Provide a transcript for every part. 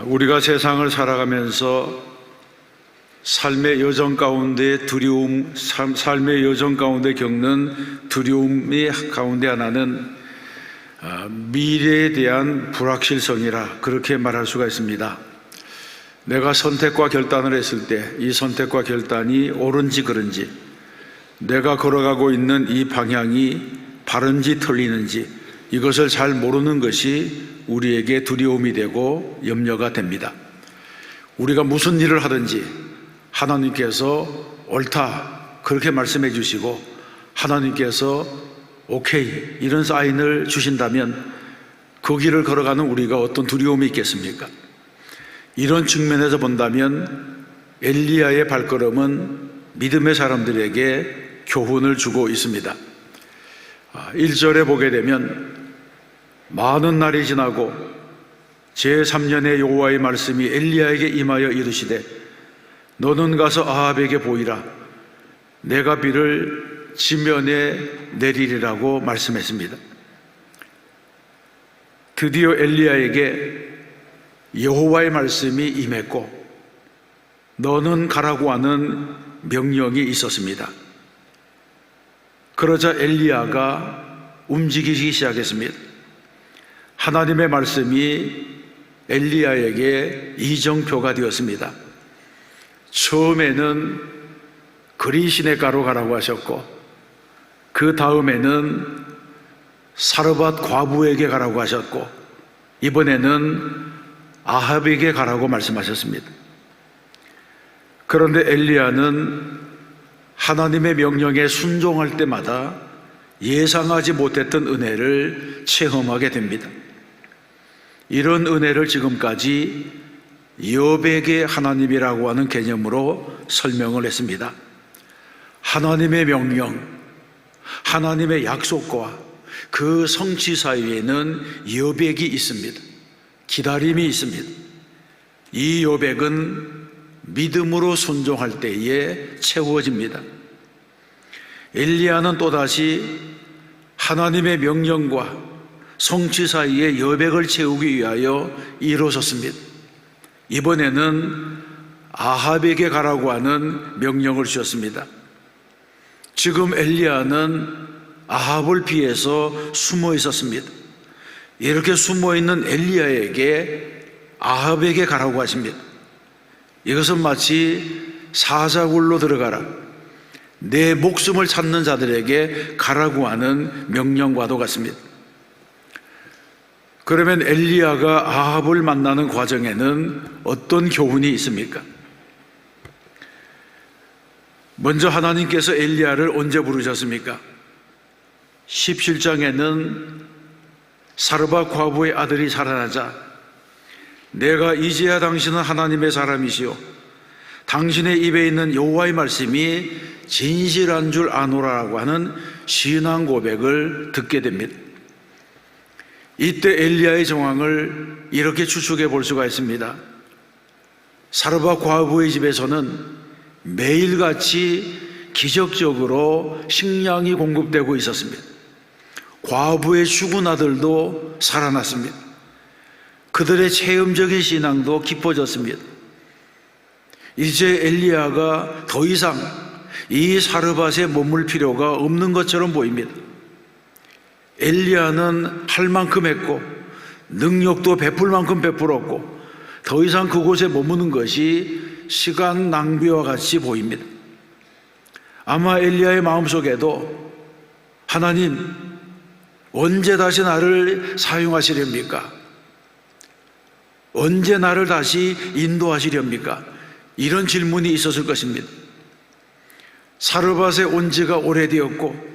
우리가 세상을 살아가면서 삶의 여정 가운데 삶의 여정 가운데 겪는 두려움의 가운데 하나는 미래에 대한 불확실성이라 그렇게 말할 수가 있습니다. 내가 선택과 결단을 했을 때 이 선택과 결단이 옳은지 그른지, 내가 걸어가고 있는 이 방향이 바른지 틀리는지, 이것을 잘 모르는 것이 우리에게 두려움이 되고 염려가 됩니다. 우리가 무슨 일을 하든지 하나님께서 옳다 그렇게 말씀해 주시고 하나님께서 오케이 이런 사인을 주신다면 그 길을 걸어가는 우리가 어떤 두려움이 있겠습니까? 이런 측면에서 본다면 엘리야의 발걸음은 믿음의 사람들에게 교훈을 주고 있습니다. 1절에 보게 되면 많은 날이 지나고 제3년의 여호와의 말씀이 엘리야에게 임하여 이르시되 너는 가서 아합에게 보이라. 내가 비를 지면에 내리리라고 말씀했습니다. 드디어 엘리야에게 여호와의 말씀이 임했고 너는 가라고 하는 명령이 있었습니다. 그러자 엘리야가 움직이기 시작했습니다. 하나님의 말씀이 엘리야에게 이정표가 되었습니다. 처음에는 그리시네가로 가라고 하셨고 그 다음에는 사르밧 과부에게 가라고 하셨고 이번에는 아합에게 가라고 말씀하셨습니다. 그런데 엘리야는 하나님의 명령에 순종할 때마다 예상하지 못했던 은혜를 체험하게 됩니다. 이런 은혜를 지금까지 여백의 하나님이라고 하는 개념으로 설명을 했습니다. 하나님의 명령, 하나님의 약속과 그 성취 사이에는 여백이 있습니다. 기다림이 있습니다. 이 여백은 믿음으로 순종할 때에 채워집니다. 엘리야는 또다시 하나님의 명령과 성취 사이에 여백을 채우기 위하여 일어섰습니다. 이번에는 아합에게 가라고 하는 명령을 주셨습니다. 지금 엘리야는 아합을 피해서 숨어 있었습니다. 이렇게 숨어 있는 엘리야에게 아합에게 가라고 하십니다. 이것은 마치 사자굴로 들어가라, 내 목숨을 찾는 자들에게 가라고 하는 명령과도 같습니다. 그러면 엘리야가 아합을 만나는 과정에는 어떤 교훈이 있습니까? 먼저 하나님께서 엘리야를 언제 부르셨습니까? 17장에는 사르밧 과부의 아들이 살아나자 내가 이제야 당신은 하나님의 사람이시오, 당신의 입에 있는 여호와의 말씀이 진실한 줄 아노라라고 하는 신앙 고백을 듣게 됩니다. 이때 엘리야의 정황을 이렇게 추측해 볼 수가 있습니다. 사르밧 과부의 집에서는 매일같이 기적적으로 식량이 공급되고 있었습니다. 과부의 죽은 아들도 살아났습니다. 그들의 체험적인 신앙도 깊어졌습니다. 이제 엘리야가 더 이상 이 사르밧에 머물 필요가 없는 것처럼 보입니다. 엘리야는 할 만큼 했고 능력도 베풀 만큼 베풀었고 더 이상 그곳에 머무는 것이 시간 낭비와 같이 보입니다. 아마 엘리야의 마음속에도 하나님, 언제 다시 나를 사용하시렵니까? 언제 나를 다시 인도하시렵니까? 이런 질문이 있었을 것입니다. 사르밧에 온 지가 오래되었고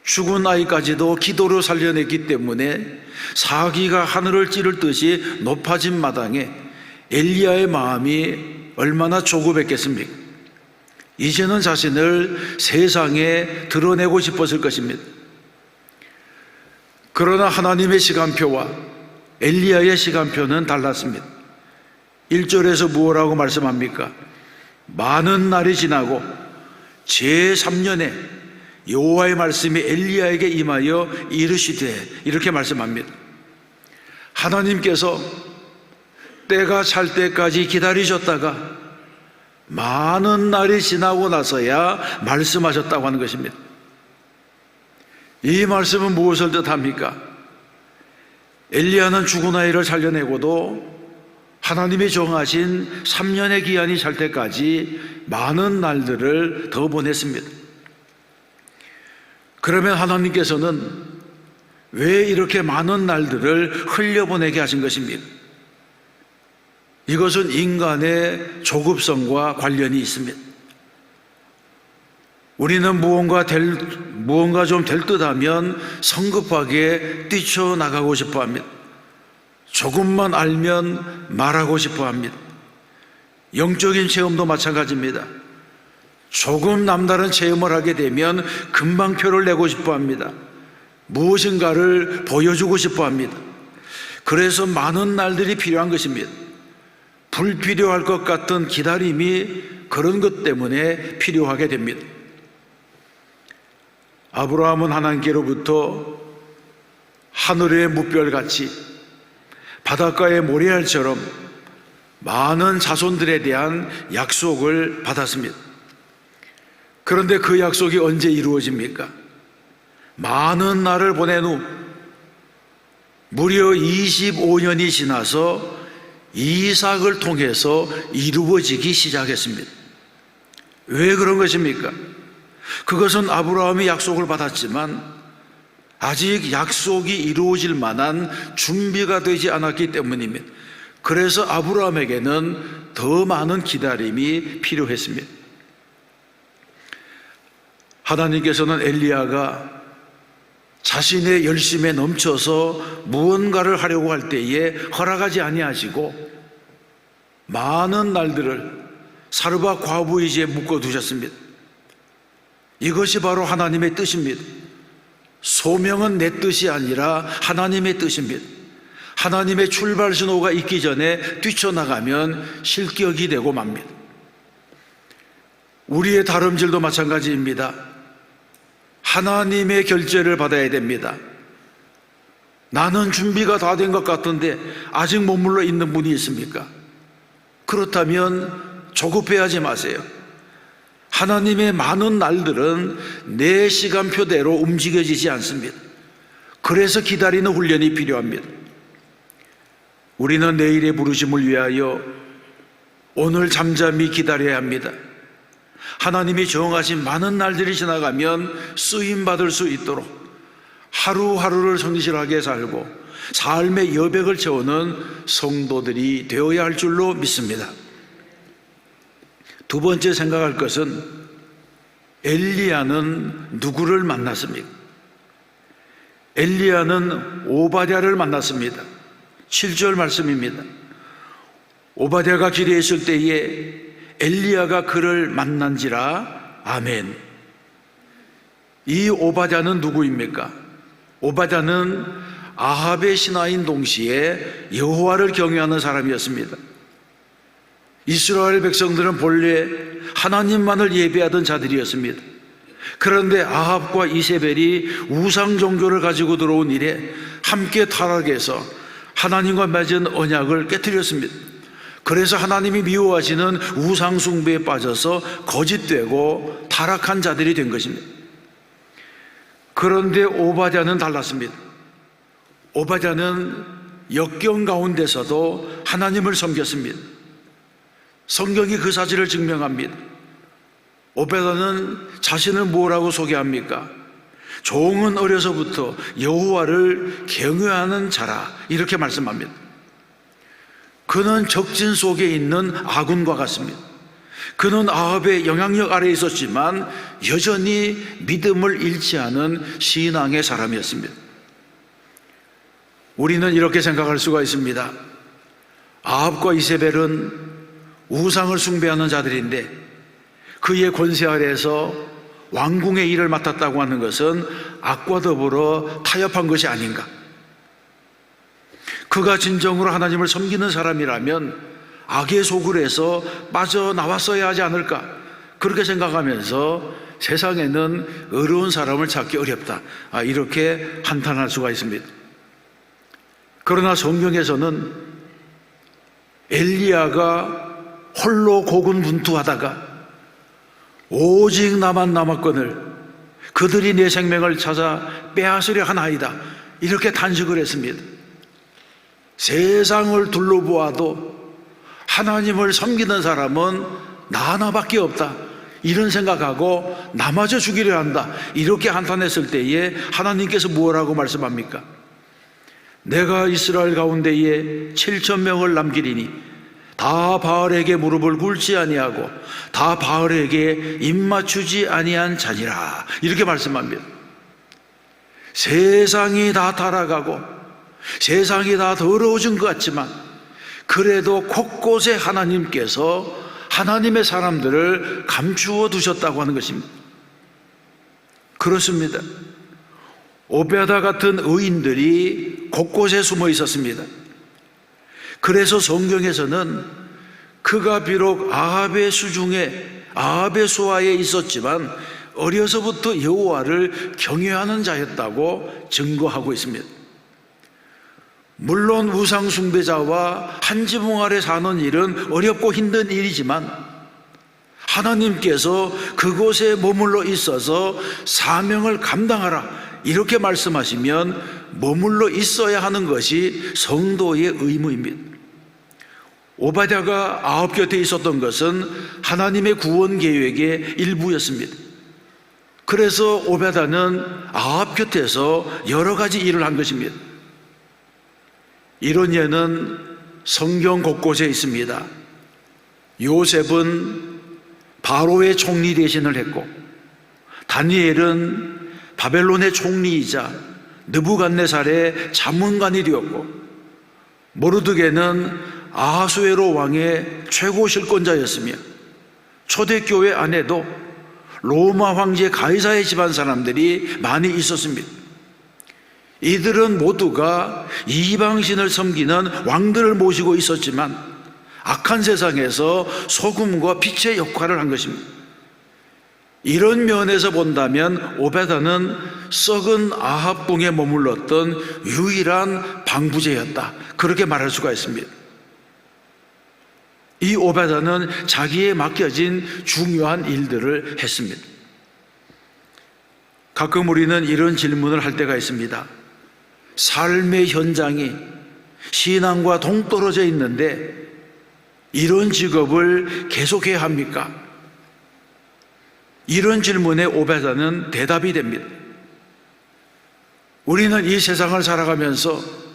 죽은 아이까지도 기도로 살려냈기 때문에 사기가 하늘을 찌를 듯이 높아진 마당에 엘리야의 마음이 얼마나 조급했겠습니까? 이제는 자신을 세상에 드러내고 싶었을 것입니다. 그러나 하나님의 시간표와 엘리야의 시간표는 달랐습니다. 1절에서 무엇라고 말씀합니까? 많은 날이 지나고 제3년에 여호와의 말씀이 엘리야에게 임하여 이르시되, 이렇게 말씀합니다. 하나님께서 때가 찰 때까지 기다리셨다가 많은 날이 지나고 나서야 말씀하셨다고 하는 것입니다. 이 말씀은 무엇을 뜻합니까? 엘리야는 죽은 아이를 살려내고도 하나님이 정하신 3년의 기한이 찰 때까지 많은 날들을 더 보냈습니다. 그러면 하나님께서는 왜 이렇게 많은 날들을 흘려보내게 하신 것입니까? 이것은 인간의 조급성과 관련이 있습니다. 우리는 무언가 좀 될 듯하면 성급하게 뛰쳐나가고 싶어 합니다. 조금만 알면 말하고 싶어 합니다. 영적인 체험도 마찬가지입니다. 조금 남다른 체험을 하게 되면 금방 표를 내고 싶어 합니다. 무엇인가를 보여주고 싶어 합니다. 그래서 많은 날들이 필요한 것입니다. 불필요할 것 같은 기다림이 그런 것 때문에 필요하게 됩니다. 아브라함은 하나님께로부터 하늘의 무별같이 바닷가의 모래알처럼 많은 자손들에 대한 약속을 받았습니다. 그런데 그 약속이 언제 이루어집니까? 많은 날을 보낸 후 무려 25년이 지나서 이삭을 통해서 이루어지기 시작했습니다. 왜 그런 것입니까? 그것은 아브라함이 약속을 받았지만 아직 약속이 이루어질 만한 준비가 되지 않았기 때문입니다. 그래서 아브라함에게는 더 많은 기다림이 필요했습니다. 하나님께서는 엘리야가 자신의 열심에 넘쳐서 무언가를 하려고 할 때에 허락하지 아니하시고 많은 날들을 사르밧 과부의 집에 묶어두셨습니다. 이것이 바로 하나님의 뜻입니다. 소명은 내 뜻이 아니라 하나님의 뜻입니다. 하나님의 출발 신호가 있기 전에 뛰쳐나가면 실격이 되고 맙니다. 우리의 다름질도 마찬가지입니다. 하나님의 결재를 받아야 됩니다. 나는 준비가 다 된 것 같은데 아직 머물러 있는 분이 있습니까? 그렇다면 조급해하지 마세요. 하나님의 많은 날들은 내 시간표대로 움직여지지 않습니다. 그래서 기다리는 훈련이 필요합니다. 우리는 내일의 부르심을 위하여 오늘 잠잠히 기다려야 합니다. 하나님이 정하신 많은 날들이 지나가면 쓰임받을 수 있도록 하루하루를 성실하게 살고 삶의 여백을 채우는 성도들이 되어야 할 줄로 믿습니다. 두 번째 생각할 것은 엘리야는 누구를 만났습니까? 엘리야는 오바댜를 만났습니다. 7절 말씀입니다. 오바댜가 길에 있을 때에 엘리야가 그를 만난지라. 아멘. 이 오바댜는 누구입니까? 오바댜는 아합의 신하인 동시에 여호와를 경외하는 사람이었습니다. 이스라엘 백성들은 본래 하나님만을 예배하던 자들이었습니다. 그런데 아합과 이세벨이 우상 종교를 가지고 들어온 이래 함께 타락해서 하나님과 맺은 언약을 깨뜨렸습니다. 그래서 하나님이 미워하시는 우상 숭배에 빠져서 거짓되고 타락한 자들이 된 것입니다. 그런데 오바댜는 달랐습니다. 오바댜는 역경 가운데서도 하나님을 섬겼습니다. 성경이 그 사실을 증명합니다. 오바댜는 자신을 뭐라고 소개합니까? 종은 어려서부터 여호와를 경외하는 자라, 이렇게 말씀합니다. 그는 적진 속에 있는 아군과 같습니다. 그는 아합의 영향력 아래에 있었지만 여전히 믿음을 잃지 않은 신앙의 사람이었습니다. 우리는 이렇게 생각할 수가 있습니다. 아합과 이세벨은 우상을 숭배하는 자들인데 그의 권세 아래에서 왕궁의 일을 맡았다고 하는 것은 악과 더불어 타협한 것이 아닌가? 그가 진정으로 하나님을 섬기는 사람이라면 악의 소굴에서 빠져나왔어야 하지 않을까? 그렇게 생각하면서 세상에는 의로운 사람을 찾기 어렵다, 이렇게 한탄할 수가 있습니다. 그러나 성경에서는 엘리야가 홀로 고군분투하다가 오직 나만 남았거늘 그들이 내 생명을 찾아 빼앗으려 하나이다, 이렇게 단식을 했습니다. 세상을 둘러보아도 하나님을 섬기는 사람은 나 하나밖에 없다, 이런 생각하고 나마저 죽이려 한다, 이렇게 한탄했을 때에 하나님께서 무엇라고 말씀합니까? 내가 이스라엘 가운데에 7,000명을 남기리니 다 바알에게 무릎을 꿇지 아니하고 다 바알에게 입맞추지 아니한 자니라, 이렇게 말씀합니다. 세상이 다 타락하고 세상이 다 더러워진 것 같지만 그래도 곳곳에 하나님께서 하나님의 사람들을 감추어 두셨다고 하는 것입니다. 그렇습니다. 오베다 같은 의인들이 곳곳에 숨어 있었습니다. 그래서 성경에서는 그가 비록 아합의 수중에, 아합의 수하에 있었지만 어려서부터 여호와를 경외하는 자였다고 증거하고 있습니다. 물론 우상 숭배자와 한 지붕 아래 사는 일은 어렵고 힘든 일이지만 하나님께서 그곳에 머물러 있어서 사명을 감당하라, 이렇게 말씀하시면 머물러 있어야 하는 것이 성도의 의무입니다. 오바댜가 아합 곁에 있었던 것은 하나님의 구원 계획의 일부였습니다. 그래서 오베다는 아합 곁에서 여러 가지 일을 한 것입니다. 이런 예는 성경 곳곳에 있습니다. 요셉은 바로의 총리 대신을 했고, 다니엘은 바벨론의 총리이자 느부갓네살의 자문관이 되었고, 모르드게는 아하수에로 왕의 최고 실권자였으며, 초대교회 안에도 로마 황제 가이사의 집안 사람들이 많이 있었습니다. 이들은 모두가 이방신을 섬기는 왕들을 모시고 있었지만 악한 세상에서 소금과 빛의 역할을 한 것입니다. 이런 면에서 본다면 오베다는 썩은 아합궁에 머물렀던 유일한 방부제였다, 그렇게 말할 수가 있습니다. 이 오베다는 자기에 맡겨진 중요한 일들을 했습니다. 가끔 우리는 이런 질문을 할 때가 있습니다. 삶의 현장이 신앙과 동떨어져 있는데 이런 직업을 계속해야 합니까? 이런 질문에 오베다는 대답이 됩니다. 우리는 이 세상을 살아가면서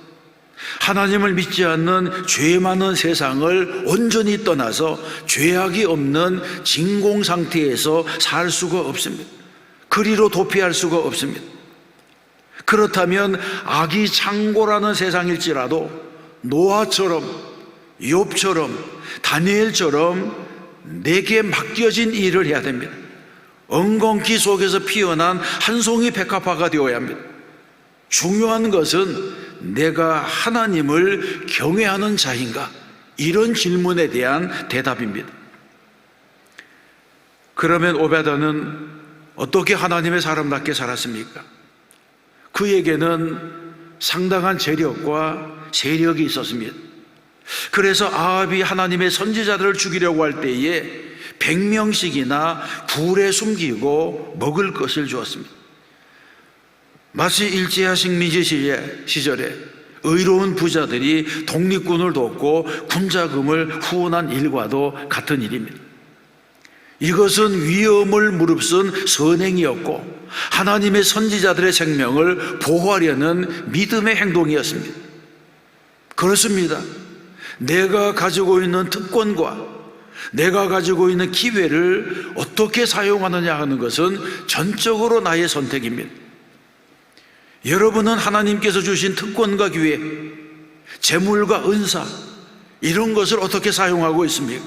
하나님을 믿지 않는 죄 많은 세상을 온전히 떠나서 죄악이 없는 진공 상태에서 살 수가 없습니다. 그리로 도피할 수가 없습니다. 그렇다면 악이 창고라는 세상일지라도 노아처럼, 욥처럼, 다니엘처럼 내게 맡겨진 일을 해야 됩니다. 엉겅퀴 속에서 피어난 한 송이 백합화가 되어야 합니다. 중요한 것은 내가 하나님을 경외하는 자인가? 이런 질문에 대한 대답입니다. 그러면 오베다는 어떻게 하나님의 사람답게 살았습니까? 그에게는 상당한 재력과 세력이 있었습니다. 그래서 아합이 하나님의 선지자들을 죽이려고 할 때에 100명씩이나 굴에 숨기고 먹을 것을 주었습니다. 마치 일제야 식민지 시절에 의로운 부자들이 독립군을 돕고 군자금을 후원한 일과도 같은 일입니다. 이것은 위험을 무릅쓴 선행이었고 하나님의 선지자들의 생명을 보호하려는 믿음의 행동이었습니다. 그렇습니다. 내가 가지고 있는 특권과 내가 가지고 있는 기회를 어떻게 사용하느냐 하는 것은 전적으로 나의 선택입니다. 여러분은 하나님께서 주신 특권과 기회, 재물과 은사, 이런 것을 어떻게 사용하고 있습니까?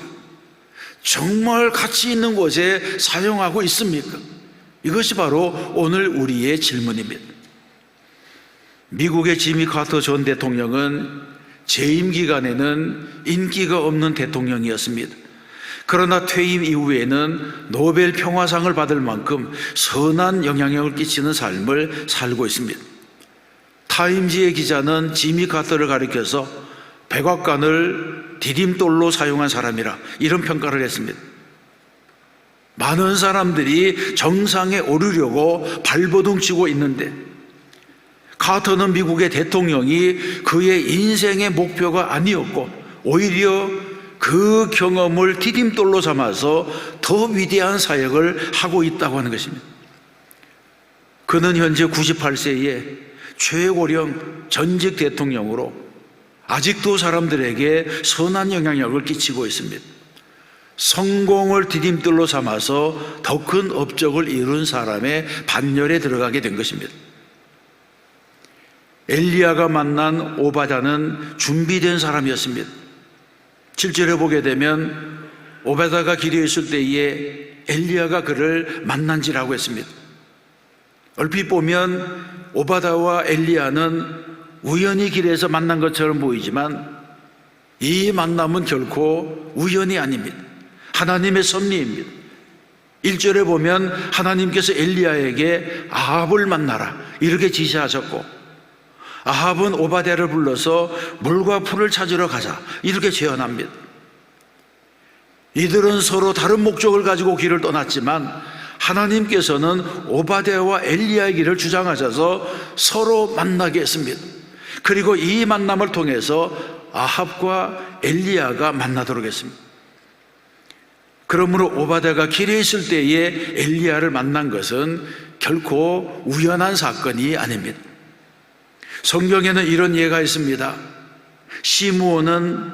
정말 가치 있는 곳에 사용하고 있습니까? 이것이 바로 오늘 우리의 질문입니다. 미국의 지미 카터 전 대통령은 재임 기간에는 인기가 없는 대통령이었습니다. 그러나 퇴임 이후에는 노벨 평화상을 받을 만큼 선한 영향력을 끼치는 삶을 살고 있습니다. 타임지의 기자는 지미 카터를 가리켜서 백악관을 디딤돌로 사용한 사람이라 이런 평가를 했습니다. 많은 사람들이 정상에 오르려고 발버둥치고 있는데 카터는 미국의 대통령이 그의 인생의 목표가 아니었고 오히려 그 경험을 디딤돌로 삼아서 더 위대한 사역을 하고 있다고 하는 것입니다. 그는 현재 98세의 최고령 전직 대통령으로 아직도 사람들에게 선한 영향력을 끼치고 있습니다. 성공을 디딤돌로 삼아서 더 큰 업적을 이룬 사람의 반열에 들어가게 된 것입니다. 엘리야가 만난 오바댜는 준비된 사람이었습니다. 7절에 보게 되면 오바댜가 길에 있을 때에 엘리야가 그를 만난지라고 했습니다. 얼핏 보면 오바댜와 엘리야는 우연히 길에서 만난 것처럼 보이지만 이 만남은 결코 우연이 아닙니다. 하나님의 섭리입니다. 1절에 보면 하나님께서 엘리야에게 아합을 만나라 이렇게 지시하셨고 아합은 오바댜를 불러서 물과 풀을 찾으러 가자 이렇게 제안합니다. 이들은 서로 다른 목적을 가지고 길을 떠났지만 하나님께서는 오바댜와 엘리야의 길을 주장하셔서 서로 만나게 했습니다. 그리고 이 만남을 통해서 아합과 엘리야가 만나도록 했습니다. 그러므로 오바댜가 길에 있을 때에 엘리야를 만난 것은 결코 우연한 사건이 아닙니다. 성경에는 이런 예가 있습니다. 시므온은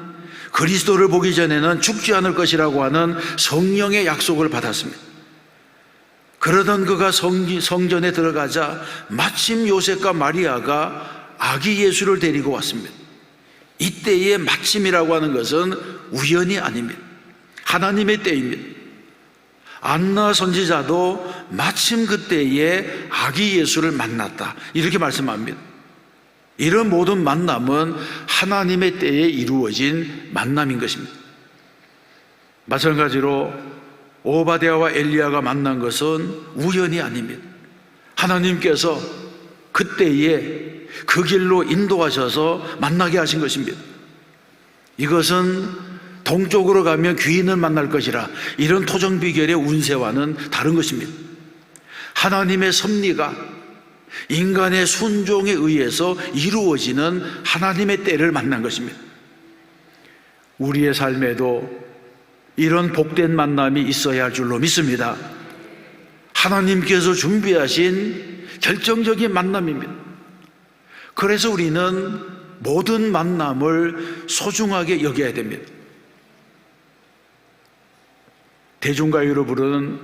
그리스도를 보기 전에는 죽지 않을 것이라고 하는 성령의 약속을 받았습니다. 그러던 그가 성전에 들어가자 마침 요셉과 마리아가 아기 예수를 데리고 왔습니다. 이때의 마침이라고 하는 것은 우연이 아닙니다. 하나님의 때입니다. 안나 선지자도 마침 그때에 아기 예수를 만났다 이렇게 말씀합니다. 이런 모든 만남은 하나님의 때에 이루어진 만남인 것입니다. 마찬가지로 오바댜와 엘리야가 만난 것은 우연이 아닙니다. 하나님께서 그때에 그 길로 인도하셔서 만나게 하신 것입니다. 이것은 동쪽으로 가면 귀인을 만날 것이라 이런 토정비결의 운세와는 다른 것입니다. 하나님의 섭리가 인간의 순종에 의해서 이루어지는 하나님의 때를 만난 것입니다. 우리의 삶에도 이런 복된 만남이 있어야 할 줄로 믿습니다. 하나님께서 준비하신 결정적인 만남입니다. 그래서 우리는 모든 만남을 소중하게 여겨야 됩니다. 대중가요로 부르는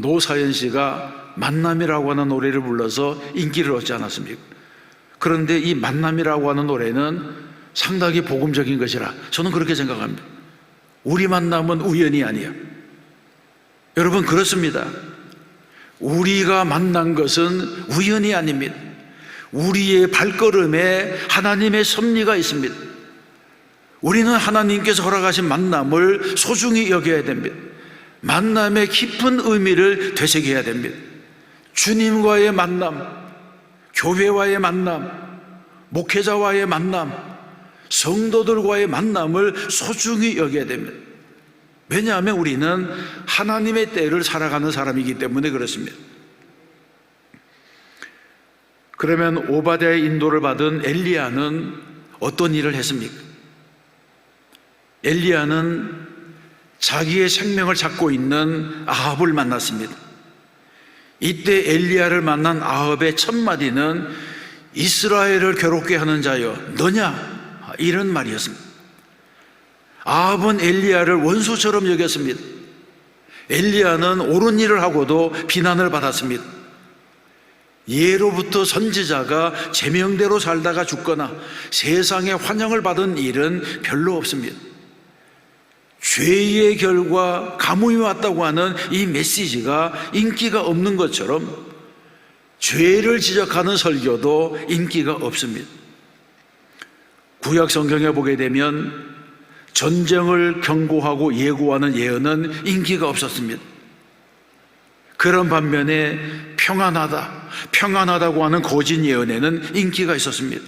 노사연 씨가 만남이라고 하는 노래를 불러서 인기를 얻지 않았습니까? 그런데 이 만남이라고 하는 노래는 상당히 복음적인 것이라 저는 그렇게 생각합니다. 우리 만남은 우연이 아니야. 여러분 그렇습니다. 우리가 만난 것은 우연이 아닙니다. 우리의 발걸음에 하나님의 섭리가 있습니다. 우리는 하나님께서 허락하신 만남을 소중히 여겨야 됩니다. 만남의 깊은 의미를 되새겨야 됩니다. 주님과의 만남, 교회와의 만남, 목회자와의 만남, 성도들과의 만남을 소중히 여겨야 됩니다. 왜냐하면 우리는 하나님의 때를 살아가는 사람이기 때문에 그렇습니다. 그러면 오바댜의 인도를 받은 엘리야는 어떤 일을 했습니까? 엘리야는 자기의 생명을 찾고 있는 아합을 만났습니다. 이때 엘리야를 만난 아합의 첫 마디는 이스라엘을 괴롭게 하는 자여 너냐? 이런 말이었습니다. 아합은 엘리야를 원수처럼 여겼습니다. 엘리야는 옳은 일을 하고도 비난을 받았습니다. 예로부터 선지자가 제명대로 살다가 죽거나 세상에 환영을 받은 일은 별로 없습니다. 죄의 결과 가뭄이 왔다고 하는 이 메시지가 인기가 없는 것처럼 죄를 지적하는 설교도 인기가 없습니다. 구약 성경에 보게 되면 전쟁을 경고하고 예고하는 예언은 인기가 없었습니다. 그런 반면에 평안하다고 하는 거짓 예언에는 인기가 있었습니다.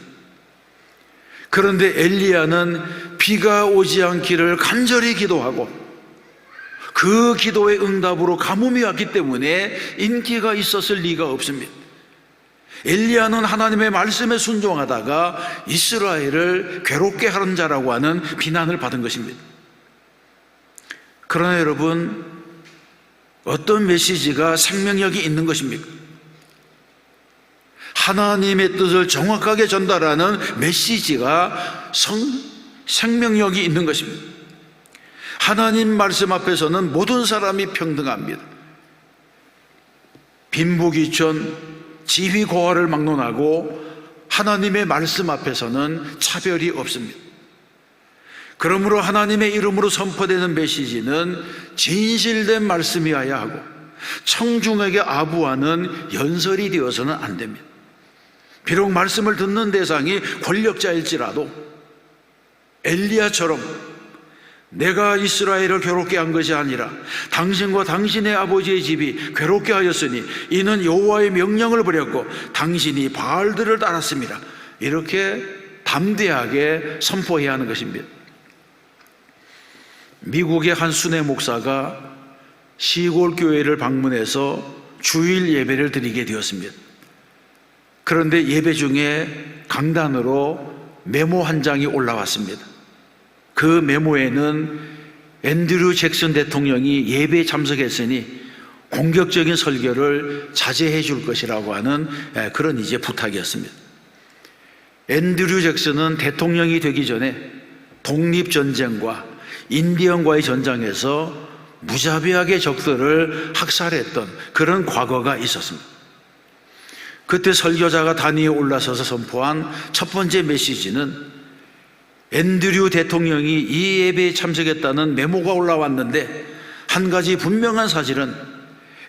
그런데 엘리야는 비가 오지 않기를 간절히 기도하고 그 기도의 응답으로 가뭄이 왔기 때문에 인기가 있었을 리가 없습니다. 엘리야는 하나님의 말씀에 순종하다가 이스라엘을 괴롭게 하는 자라고 하는 비난을 받은 것입니다. 그러나 여러분, 어떤 메시지가 생명력이 있는 것입니까? 하나님의 뜻을 정확하게 전달하는 메시지가 생명력이 있는 것입니다. 하나님 말씀 앞에서는 모든 사람이 평등합니다. 빈부귀천, 지위고하를 막론하고 하나님의 말씀 앞에서는 차별이 없습니다. 그러므로 하나님의 이름으로 선포되는 메시지는 진실된 말씀이어야 하고 청중에게 아부하는 연설이 되어서는 안 됩니다. 비록 말씀을 듣는 대상이 권력자일지라도 엘리야처럼 내가 이스라엘을 괴롭게 한 것이 아니라 당신과 당신의 아버지의 집이 괴롭게 하였으니 이는 여호와의 명령을 버렸고 당신이 바알들을 따랐습니다. 이렇게 담대하게 선포해야 하는 것입니다. 미국의 한 순회 목사가 시골 교회를 방문해서 주일 예배를 드리게 되었습니다. 그런데 예배 중에 강단으로 메모 한 장이 올라왔습니다. 그 메모에는 앤드류 잭슨 대통령이 예배에 참석했으니 공격적인 설교를 자제해 줄 것이라고 하는 그런 이제 부탁이었습니다. 앤드류 잭슨은 대통령이 되기 전에 독립전쟁과 인디언과의 전장에서 무자비하게 적들을 학살했던 그런 과거가 있었습니다. 그때 설교자가 단위에 올라서서 선포한 첫 번째 메시지는 앤드류 대통령이 이 예배에 참석했다는 메모가 올라왔는데 한 가지 분명한 사실은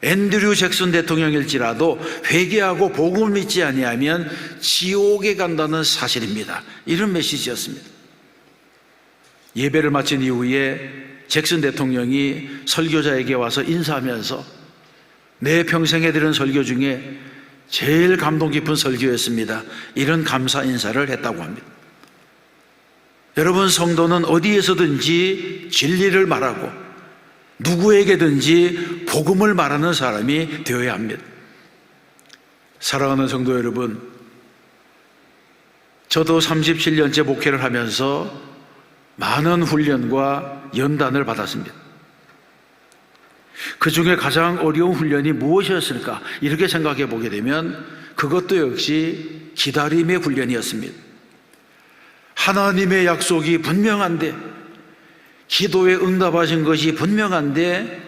앤드류 잭슨 대통령일지라도 회개하고 복음을 믿지 아니하면 지옥에 간다는 사실입니다. 이런 메시지였습니다. 예배를 마친 이후에 잭슨 대통령이 설교자에게 와서 인사하면서 내 평생에 들은 설교 중에 제일 감동 깊은 설교였습니다. 이런 감사 인사를 했다고 합니다. 여러분, 성도는 어디에서든지 진리를 말하고 누구에게든지 복음을 말하는 사람이 되어야 합니다. 사랑하는 성도 여러분, 저도 37년째 목회를 하면서 많은 훈련과 연단을 받았습니다. 그 중에 가장 어려운 훈련이 무엇이었을까? 이렇게 생각해 보게 되면 그것도 역시 기다림의 훈련이었습니다. 하나님의 약속이 분명한데, 기도에 응답하신 것이 분명한데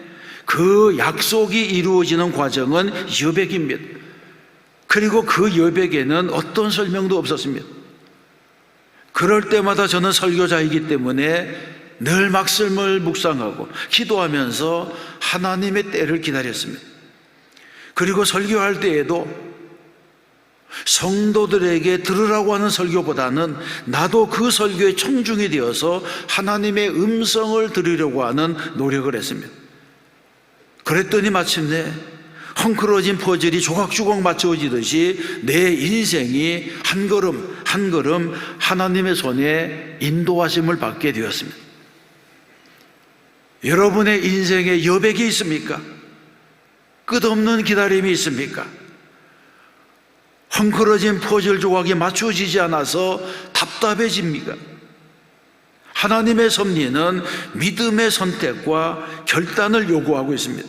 그 약속이 이루어지는 과정은 여백입니다. 그리고 그 여백에는 어떤 설명도 없었습니다. 그럴 때마다 저는 설교자이기 때문에 늘 말씀을 묵상하고 기도하면서 하나님의 때를 기다렸습니다. 그리고 설교할 때에도 성도들에게 들으라고 하는 설교보다는 나도 그 설교에 청중이 되어서 하나님의 음성을 들으려고 하는 노력을 했습니다. 그랬더니 마침내 헝클어진 퍼즐이 조각조각 맞춰지듯이 내 인생이 한 걸음 한 걸음 하나님의 손에 인도하심을 받게 되었습니다. 여러분의 인생에 여백이 있습니까? 끝없는 기다림이 있습니까? 헝클어진 퍼즐 조각이 맞춰지지 않아서 답답해집니까? 하나님의 섭리는 믿음의 선택과 결단을 요구하고 있습니다.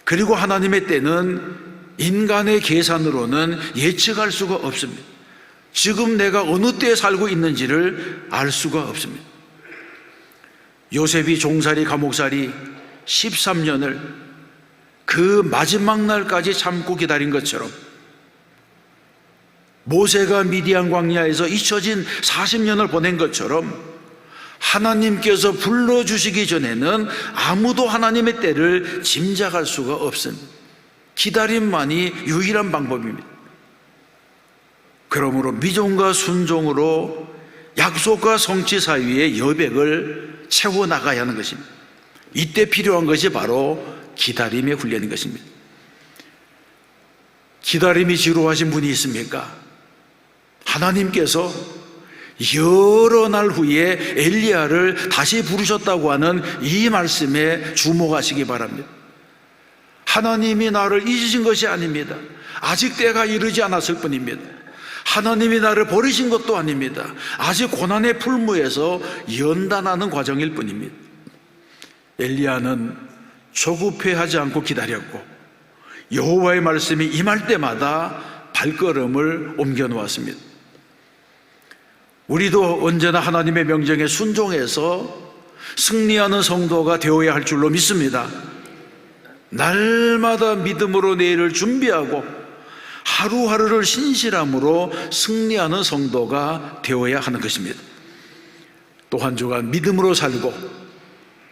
그리고 하나님의 때는 인간의 계산으로는 예측할 수가 없습니다. 지금 내가 어느 때에 살고 있는지를 알 수가 없습니다. 요셉이 종살이 감옥살이 13년을 그 마지막 날까지 참고 기다린 것처럼, 모세가 미디안 광야에서 잊혀진 40년을 보낸 것처럼 하나님께서 불러주시기 전에는 아무도 하나님의 때를 짐작할 수가 없습니다. 기다림만이 유일한 방법입니다. 그러므로 미종과 순종으로 약속과 성취 사이의 여백을 채워나가야 하는 것입니다. 이때 필요한 것이 바로 기다림의 훈련인 것입니다. 기다림이 지루하신 분이 있습니까? 하나님께서 여러 날 후에 엘리야를 다시 부르셨다고 하는 이 말씀에 주목하시기 바랍니다. 하나님이 나를 잊으신 것이 아닙니다. 아직 때가 이르지 않았을 뿐입니다. 하나님이 나를 버리신 것도 아닙니다. 아직 고난의 풀무에서 연단하는 과정일 뿐입니다. 엘리야는 조급해하지 않고 기다렸고 여호와의 말씀이 임할 때마다 발걸음을 옮겨 놓았습니다. 우리도 언제나 하나님의 명령에 순종해서 승리하는 성도가 되어야 할 줄로 믿습니다. 날마다 믿음으로 내일을 준비하고 하루하루를 신실함으로 승리하는 성도가 되어야 하는 것입니다. 또 한 주간 믿음으로 살고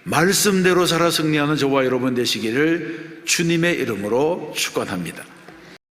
말씀대로 살아 승리하는 저와 여러분 되시기를 주님의 이름으로 축원합니다.